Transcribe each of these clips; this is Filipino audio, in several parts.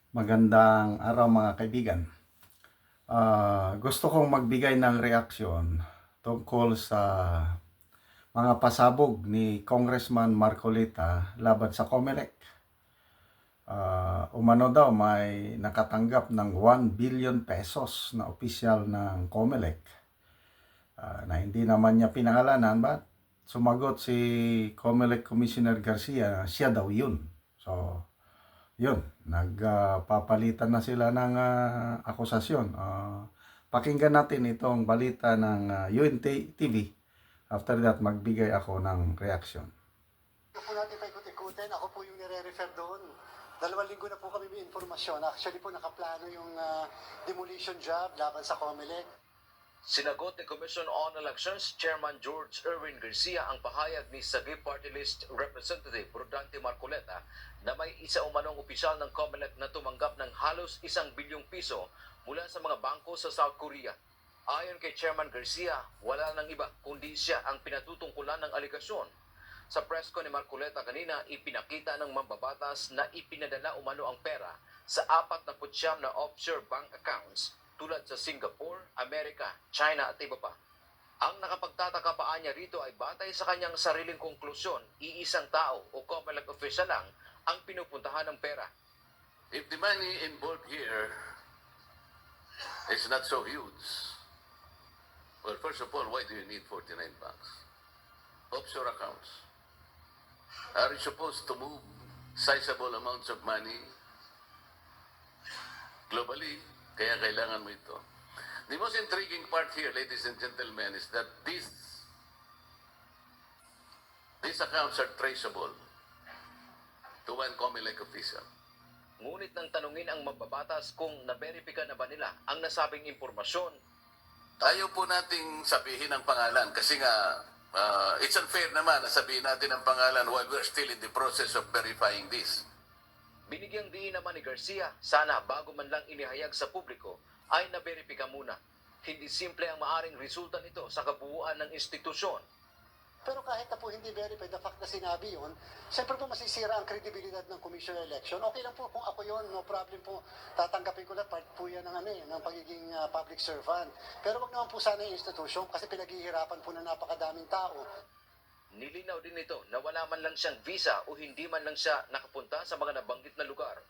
Magandang araw mga kaibigan. Gusto kong magbigay ng reaksyon tungkol sa mga pasabog ni Congressman Marcolita laban sa COMELEC. Umano daw may nakatanggap ng 1 billion pesos na opisyal ng COMELEC na hindi naman niya pinangalanan, but sumagot si COMELEC Commissioner Garcia, siya daw yun. So, yun, nagpapalitan na sila ng akusasyon. Pakinggan natin itong balita ng UNTV. After that, magbigay ako ng reaction. Ito po natin paikot-ikutin. Ako po yung nire-refer doon. 2 linggo na po kami may informasyon. Actually po nakaplano yung demolition job laban sa COMELEC. Sinagot ni Commission on Elections Chairman George Erwin Garcia ang pahayag ni Sagip Party List Representative Rodante Marcoleta na may isa umanong opisyal ng COMELEC na tumanggap ng halos 1 bilyong piso mula sa mga bangko sa South Korea. Ayon kay Chairman Garcia, wala nang iba kundi siya ang pinatutungkulan ng aligasyon. Sa press ko ni Marcoleta kanina, ipinakita ng mambabatas na ipinadala umano ang pera sa 49 na offshore bank accounts tulad sa Singapore, Amerika, China at iba pa. Ang nakapagtataka pa niya rito ay batay sa kanyang sariling konklusyon, iisang tao o COMELEC official lang ang pinupuntahan ng pera. If the money involved here is not so huge, well, first of all, why do you need 49 banks? Offshore accounts. Are you supposed to move sizable amounts of money globally? Kaya kailangan mo ito. The most intriguing part here, ladies and gentlemen, is that these accounts are traceable to one COMELEC official. Ngunit nang tanungin ang mambabatas kung naberipika na ba nila ang nasabing impormasyon, Ayaw po nating sabihin ang pangalan kasi nga it's unfair naman na sabihin natin ang pangalan while we're still in the process of verifying this. binigyang diin naman ni Garcia, sana bago man lang inihayag sa publiko ay naberipika muna. Hindi simple ang maaring resulta nito sa kabuuan ng institusyon. Pero kahit na po hindi verified, the fact na sinabi yun, siyempre po masisira ang kredibilidad ng Commission on Election. Okay lang po kung ako yun, no problem po. Tatanggapin ko na part po yan ng pagiging public servant. Pero wag naman po sana yung institusyon kasi pinaghihirapan po ng napakadaming tao. Nilinaw din nito na wala man lang siyang visa o hindi man lang siya nakapunta sa mga nabanggit na lugar.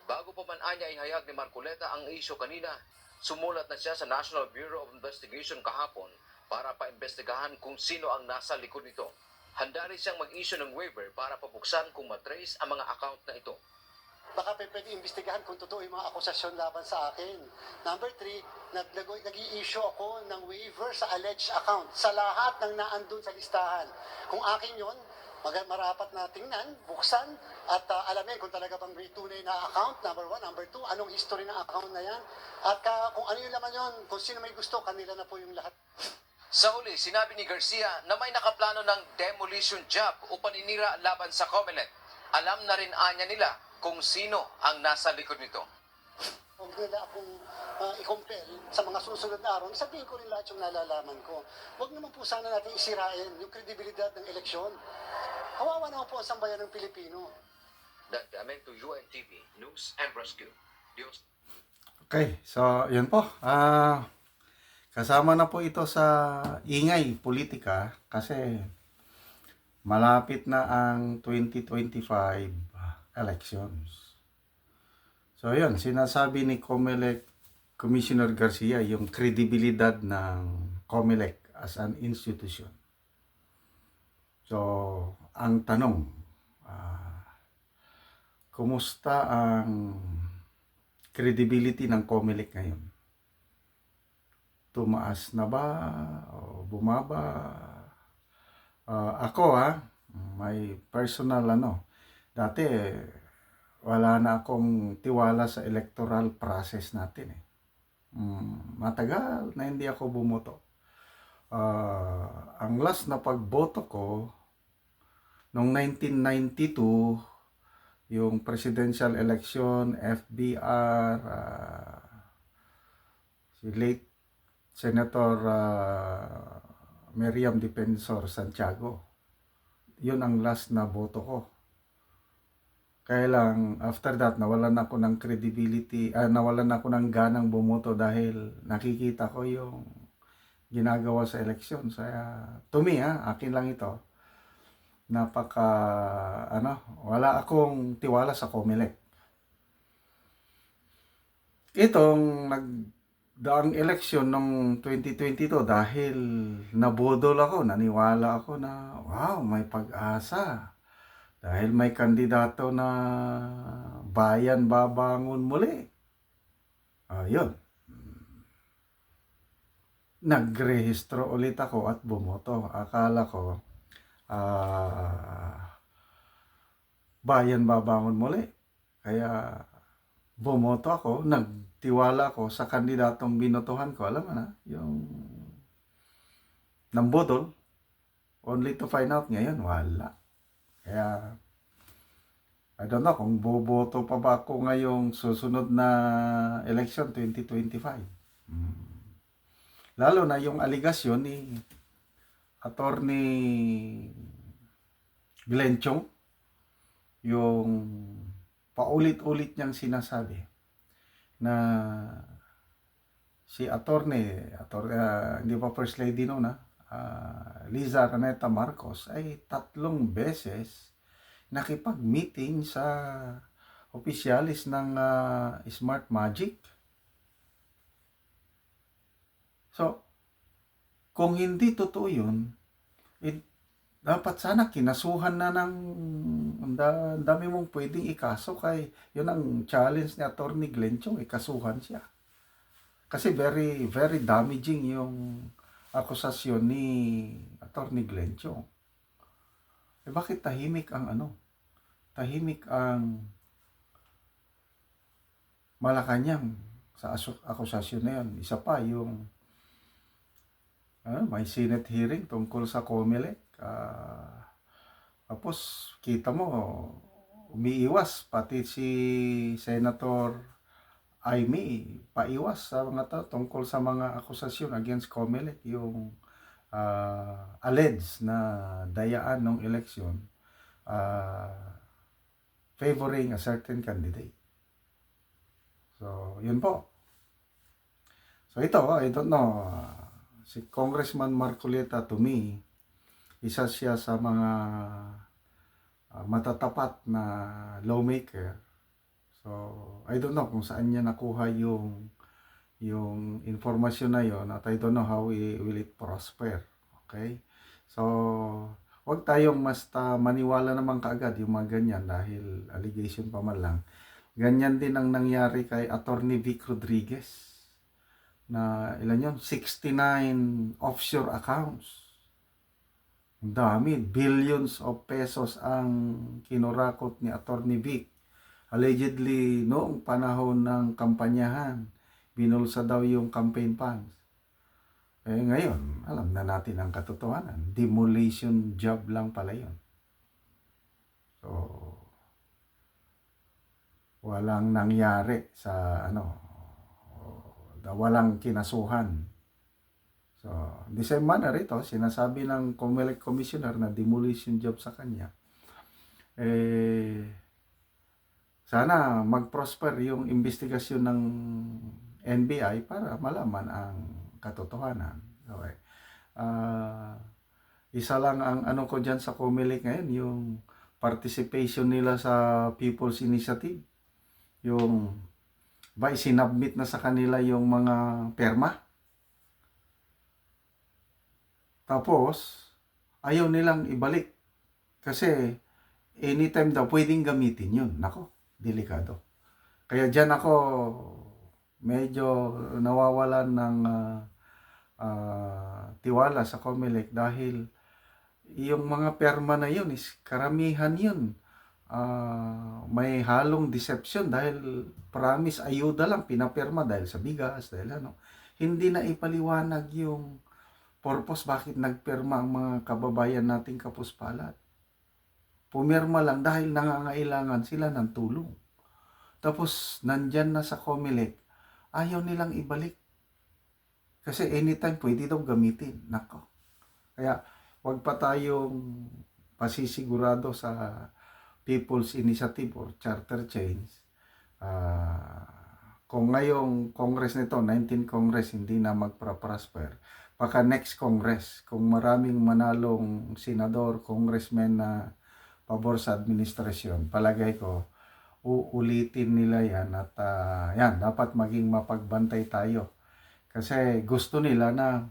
Bago pa man anya ihayag ni Marcoleta ang isyo kanina, sumulat na siya sa National Bureau of Investigation kahapon para paimbestigahan kung sino ang nasa likod nito. Handa rin siyang mag-issue ng waiver para pabuksan kung matrace ang mga account na ito. Baka pwede imbestigahan kung totoo yung mga akusasyon laban sa akin. Number 3, nag-i-issue ako ng waiver sa alleged account sa lahat ng naandun sa listahan. Kung akin yon, marapat na tingnan, buksan, at alamin kung talaga bang may tunay na account, number 1, number 2, anong history ng account na yan, at kung ano yung laman yon, kung sino may gusto, kanila na po yung lahat. Sa huli, sinabi ni Garcia na may nakaplano ng demolition job o paninira laban sa COMELEC. Alam na rin anya nila kung sino ang nasa likod nito. Huwag nila akong i-compel sa mga susunod na araw, sabihin ko rin lahat yung nalalaman ko. Huwag naman po sana natin isirain yung kredibilidad ng eleksyon. Kawawa naman po ang sambayan ng Pilipino. Dadamento UNTV News and Rescue. Diyos. Okay, so yun po. Kasama na po ito sa ingay politika kasi malapit na ang 2025 elections. So yun, sinasabi ni COMELEC Commissioner Garcia yung kredibilidad ng COMELEC as an institution. So, ang tanong, kumusta ang credibility ng COMELEC ngayon? Tumaas na ba o bumaba? Ako may personal dati wala na akong tiwala sa electoral process natin matagal na hindi ako bumoto. Ang last na pagboto ko noong 1992, yung presidential election, FBR, si late Senator Miriam Defensor Santiago. Yun ang last na boto ko. Kaya lang, after that, nawalan ako ng credibility, nawalan ako ng ganang bumoto dahil nakikita ko yung ginagawa sa eleksyon. Kaya, to me, akin lang ito, napaka, wala akong tiwala sa COMELEC. Itong nagdaang eleksyon ng 2022 dahil nabudol ako, naniwala ako na, wow, may pag-asa. Dahil may kandidato na bayan babangon muli. Ayun. Nagrehistro ulit ako at bumoto. Akala ko, bayan babangon muli. Kaya bumoto ako, nagtiwala ako sa kandidatong binotohan ko. Alam mo na, yung nambudol. Only to find out ngayon, wala. Kaya, I don't know kung boboto pa ba ako ngayong susunod na election 2025. Lalo na yung aligasyon ni Attorney Glenn Chong, yung paulit-ulit niyang sinasabi na si hindi pa First Lady noon, Liza Araneta Marcos ay 3 beses nakipag-meeting sa opisyalis ng Smart Magic. So, kung hindi totoo yun, dapat sana kinasuhan na ng ang dami mong pwedeng ikaso kay yun ang challenge ni Attorney Glenn Chong, ikasuhan siya. Kasi very, very damaging yung akusasyon ni Attorney Glenn Chong. Bakit tahimik ang tahimik ang Malacanang sa akusasyon na yun? Isa pa yung may Senate hearing tungkol sa COMELEC. Tapos kita mo umiiwas pati si Senator Amy paiwas sa mga tungkol sa mga akusasyon against COMELEC, yung alleged na dayaan ng eleksyon favoring a certain candidate. So, yun po. So, ito, I don't know, si Congressman Marcoleta, to me, isa siya sa mga matatapat na lawmaker. So, I don't know kung saan niya nakuha yung informasyon na yon, at I don't know how will it prosper. Okay? So, wag tayong basta maniwala naman kaagad yung mga ganyan dahil allegation pa man lang. Ganyan din ang nangyari kay Attorney Vic Rodriguez na ilan yun? 69 offshore accounts. Ang dami, billions of pesos ang kinurakot ni Attorney Vic. Allegedly, noong panahon ng kampanyahan, binulsa daw yung campaign funds. Ngayon, alam na natin ang katotohanan. Demolition job lang pala yun. So, walang nangyari sa walang kinasuhan. So, the same manner ito, sinasabi ng COMELEC Commissioner na demolition job sa kanya. Sana mag-prosper yung investigasyon ng NBI para malaman ang katotohanan. Okay. Isa lang ang ko dyan sa COMELEC ngayon, yung participation nila sa People's Initiative. Yung sinubmit na sa kanila yung mga perma. Tapos, ayaw nilang ibalik. Kasi, anytime daw, pwedeng gamitin yun. Nako, delikado. Kaya dyan ako, medyo nawawalan ng tiwala sa COMELEC dahil yung mga perma na yun is karamihan yun. May halong deception dahil promise ayuda lang pinapirma dahil sa bigas, dahil hindi na ipaliwanag yung purpose bakit nagpirma ang mga kababayan nating kapuspalat. Pumirma lang dahil nangangailangan sila ng tulong. Tapos nandyan na sa COMELEC, ayaw nilang ibalik. Kasi anytime pwede daw gamitin. Nako. Kaya wag pa tayong pasisigurado sa People's Initiative or Charter Change, kung ngayong Congress nito, 19 Congress, hindi na magpa-prosper, baka next Congress, kung maraming manalong senador, congressman na pabor sa administrasyon, palagay ko, uulitin nila yan at yan, dapat maging mapagbantay tayo. Kasi gusto nila na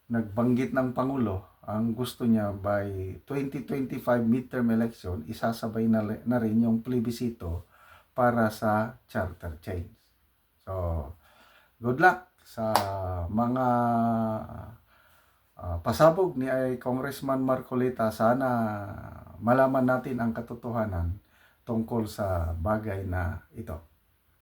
nagbanggit ng Pangulo, ang gusto niya by 2025 midterm election, isasabay na rin yung plebisito para sa charter change. So, good luck sa mga pasabog ni Congressman Marcolita. Sana malaman natin ang katotohanan tungkol sa bagay na ito.